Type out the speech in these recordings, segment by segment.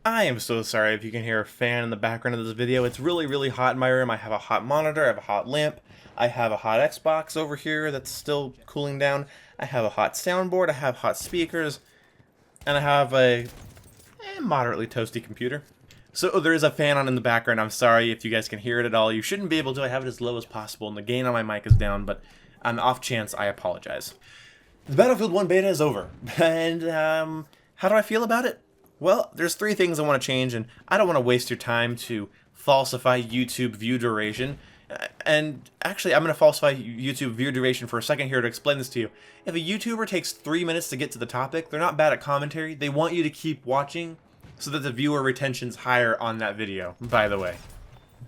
I am so sorry if you can hear a fan in the background of this video. It's really hot in my room. I have a hot monitor, I have a hot lamp, I have a hot Xbox over here that's still cooling down, I have a hot soundboard, I have hot speakers, and I have a moderately toasty computer. So there is a fan on in the background. I'm sorry if you guys can hear it at all. You shouldn't be able to. I have it as low as possible, and the gain on my mic is down, but on the off chance, I apologize. The Battlefield 1 beta is over, and how do I feel about it? Well, there's three things I want to change, and I don't want to waste your time to falsify YouTube view duration. And actually, I'm going to falsify YouTube view duration for a second here to explain this to you. If a YouTuber takes 3 minutes to get to the topic, they're not bad at commentary. They want you to keep watching so that the viewer retention's higher on that video, by the way.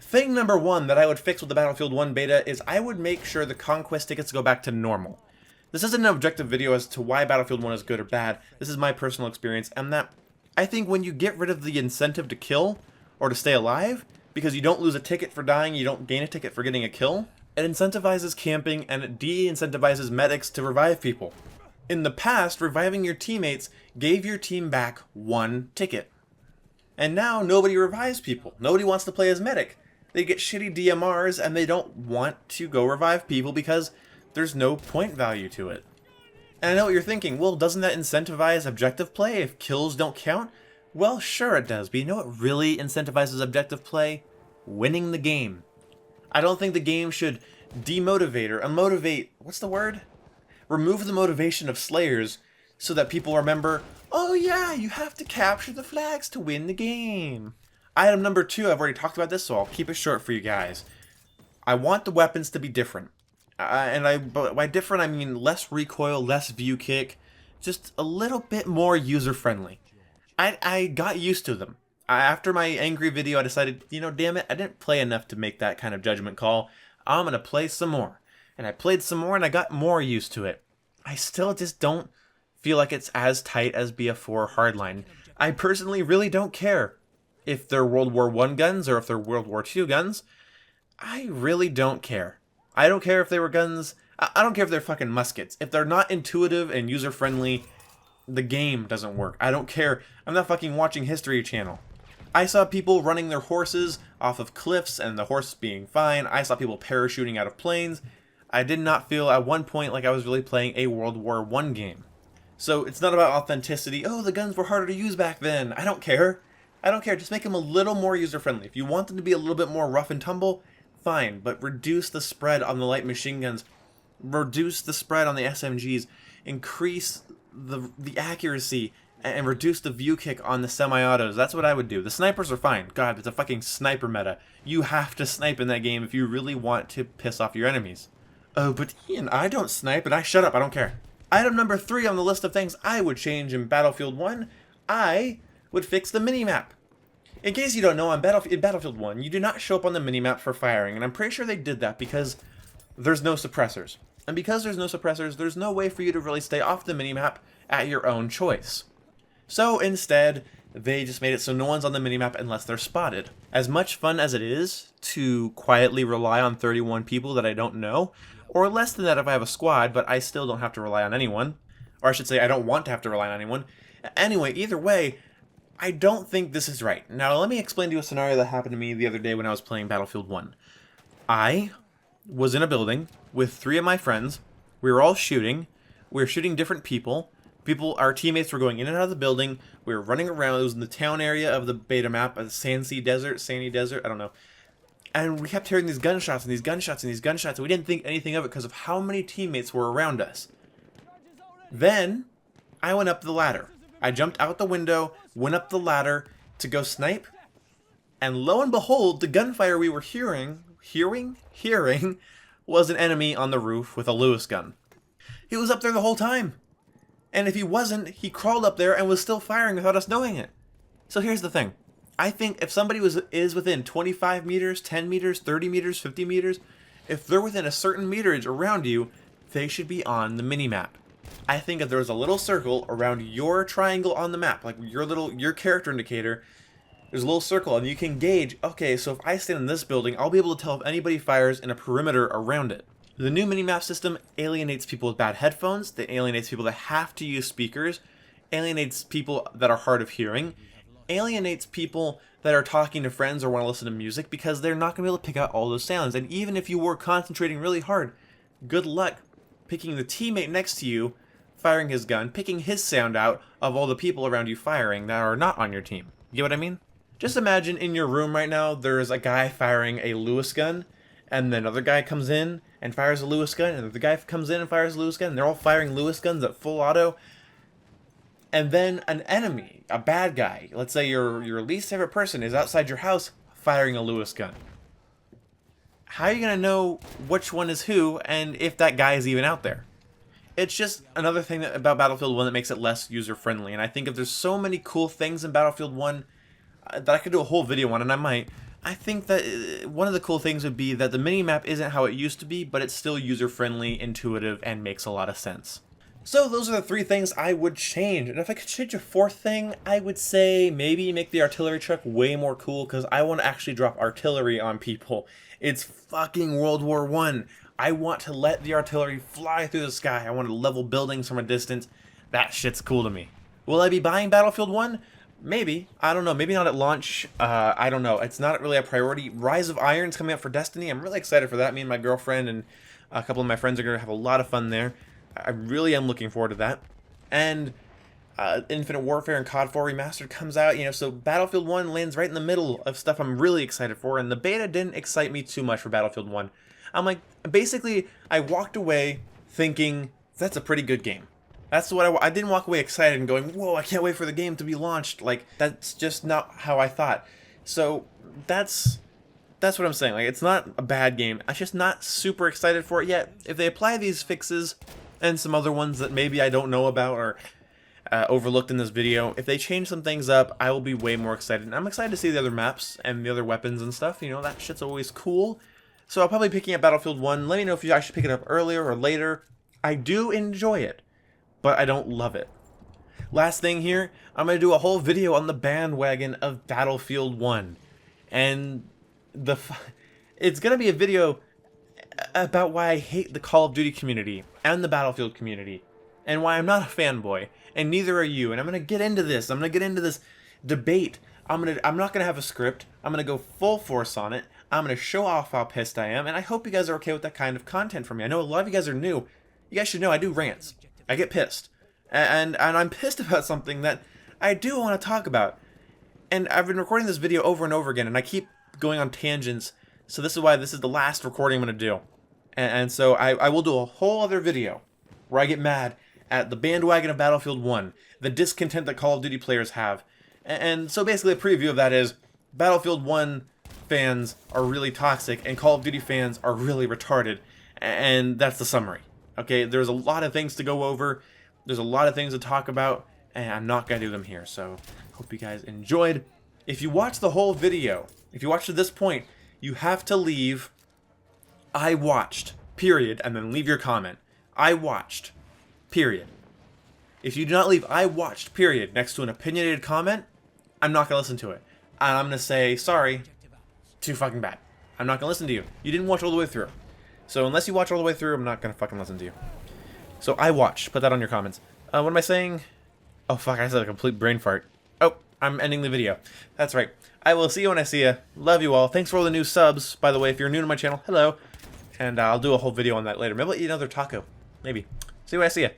Thing number one that I would fix with the Battlefield 1 beta is I would make sure the conquest tickets go back to normal. This isn't an objective video as to why Battlefield 1 is good or bad. This is my personal experience, and that I think when you get rid of the incentive to kill or to stay alive, because you don't lose a ticket for dying, you don't gain a ticket for getting a kill, it incentivizes camping and it de-incentivizes medics to revive people. In the past, reviving your teammates gave your team back one ticket. And now nobody revives people. Nobody wants to play as medic. They get shitty DMRs and they don't want to go revive people because there's no point value to it. And I know what you're thinking, well, doesn't that incentivize objective play if kills don't count? Well, sure it does, but you know what really incentivizes objective play? Winning the game. I don't think the game should demotivate or unmotivate, what's the word? Remove the motivation of slayers so that people remember, oh yeah, you have to capture the flags to win the game. Item number two, I've already talked about this, so I'll keep it short for you guys. I want the weapons to be different. But by different, I mean less recoil, less view kick, just a little bit more user-friendly. I got used to them. After my angry video, I decided, you know, damn it, I didn't play enough to make that kind of judgment call. I'm going to play some more. And I played some more and I got more used to it. I still just don't feel like it's as tight as BF4 Hardline. I personally really don't care if they're World War I guns or if they're World War II guns. I really don't care. I don't care if they were guns. I don't care if they're fucking muskets. If they're not intuitive and user-friendly, the game doesn't work. I don't care. I'm not fucking watching History Channel. I saw people running their horses off of cliffs and the horse being fine. I saw people parachuting out of planes. I did not feel at one point like I was really playing a World War I game. So it's not about authenticity. Oh, the guns were harder to use back then. I don't care. I don't care. Just make them a little more user-friendly. If you want them to be a little bit more rough and tumble, fine, but reduce the spread on the light machine guns, reduce the spread on the SMGs, increase the accuracy, and reduce the view kick on the semi-autos. That's what I would do. The snipers are fine. God, it's a fucking sniper meta. You have to snipe in that game if you really want to piss off your enemies. Oh, but Ian, I don't snipe, and shut up, I don't care. Item number 3 on the list of things I would change in Battlefield 1, I would fix the minimap. In case you don't know, in Battlefield 1, you do not show up on the minimap for firing, and I'm pretty sure they did that because there's no suppressors. And because there's no suppressors, there's no way for you to really stay off the minimap at your own choice. So instead, they just made it so no one's on the minimap unless they're spotted. As much fun as it is to quietly rely on 31 people that I don't know, or less than that if I have a squad, but I still don't have to rely on anyone, or I should say I don't want to have to rely on anyone. Anyway, either way, I don't think this is right. Now, let me explain to you a scenario that happened to me the other day when I was playing Battlefield 1. I was in a building with 3 of my friends. We were all shooting. We were shooting different people. Our teammates were going in and out of the building. We were running around. It was in the town area of the beta map, Sandy Desert, I don't know. And we kept hearing these gunshots and these gunshots and these gunshots, and we didn't think anything of it because of how many teammates were around us. Then, I went up the ladder. I jumped out the window, went up the ladder to go snipe, and lo and behold, the gunfire we were hearing was an enemy on the roof with a Lewis gun. He was up there the whole time. And if he wasn't, he crawled up there and was still firing without us knowing it. So here's the thing. I think if somebody is within 25 meters, 10 meters, 30 meters, 50 meters, if they're within a certain meterage around you, they should be on the minimap. I think if there was a little circle around your triangle on the map, like your character indicator, there's a little circle and you can gauge, okay, so if I stand in this building, I'll be able to tell if anybody fires in a perimeter around it. The new minimap system alienates people with bad headphones, it alienates people that have to use speakers, alienates people that are hard of hearing, alienates people that are talking to friends or want to listen to music because they're not going to be able to pick out all those sounds. And even if you were concentrating really hard, good luck picking the teammate next to you firing his gun, picking his sound out of all the people around you firing that are not on your team. You get what I mean? Just imagine in your room right now, there's a guy firing a Lewis gun, and then another guy comes in and fires a Lewis gun, and the guy comes in and fires a Lewis gun, and they're all firing Lewis guns at full auto. And then an enemy, a bad guy, let's say your least favorite person is outside your house firing a Lewis gun. How are you going to know which one is who and if that guy is even out there? It's just another thing about Battlefield 1 that makes it less user-friendly. And I think if there's so many cool things in Battlefield 1 that I could do a whole video on, and I might, I think that one of the cool things would be that the minimap isn't how it used to be, but it's still user-friendly, intuitive, and makes a lot of sense. So those are the 3 things I would change. And if I could change a 4th thing, I would say maybe make the artillery truck way more cool, because I want to actually drop artillery on people. It's fucking World War I. I want to let the artillery fly through the sky. I want to level buildings from a distance. That shit's cool to me. Will I be buying Battlefield 1? Maybe. I don't know. Maybe not at launch. I don't know. It's not really a priority. Rise of Iron's coming out for Destiny. I'm really excited for that. Me and my girlfriend and a couple of my friends are going to have a lot of fun there. I really am looking forward to that. And Infinite Warfare and COD 4 Remastered comes out, so Battlefield 1 lands right in the middle of stuff I'm really excited for, and the beta didn't excite me too much for Battlefield 1. I'm like, basically, I walked away thinking, that's a pretty good game. That's what I didn't walk away excited and going, whoa, I can't wait for the game to be launched. Like, that's just not how I thought. So, that's what I'm saying. Like, it's not a bad game. I'm just not super excited for it yet. If they apply these fixes and some other ones that maybe I don't know about or overlooked in this video, if they change some things up, I will be way more excited. And I'm excited to see the other maps and the other weapons and stuff. That shit's always cool. So I'll probably be picking up Battlefield 1. Let me know if I should pick it up earlier or later. I do enjoy it, but I don't love it. Last thing here, I'm going to do a whole video on the bandwagon of Battlefield 1. And it's going to be a video about why I hate the Call of Duty community and the Battlefield community, and why I'm not a fanboy, and neither are you. And I'm going to get into this. I'm going to get into this debate. I'm not going to have a script. I'm going to go full force on it. I'm going to show off how pissed I am, and I hope you guys are okay with that kind of content from me. I know a lot of you guys are new. You guys should know I do rants. I get pissed. And I'm pissed about something that I do want to talk about. And I've been recording this video over and over again, and I keep going on tangents, so this is why this is the last recording I'm going to do. And so I will do a whole other video where I get mad at the bandwagon of Battlefield 1, the discontent that Call of Duty players have. And so basically a preview of that is Battlefield 1 fans are really toxic and Call of Duty fans are really retarded, and that's the summary. Okay, there's a lot of things to go over, there's a lot of things to talk about, and I'm not going to do them here, so hope you guys enjoyed. If you watch the whole video, if you watched to this point, you have to leave I watched, period, and then leave your comment. I watched, period. If you do not leave I watched, period, next to an opinionated comment, I'm not going to listen to it. And I'm going to say, sorry, too fucking bad. I'm not going to listen to you. You didn't watch all the way through. So unless you watch all the way through, I'm not going to fucking listen to you. So I watched. Put that on your comments. What am I saying? Oh fuck, I said a complete brain fart. Oh, I'm ending the video. That's right. I will see you when I see you. Love you all. Thanks for all the new subs. By the way, if you're new to my channel, hello. And I'll do a whole video on that later. Maybe I'll eat another taco. Maybe. See you when I see you.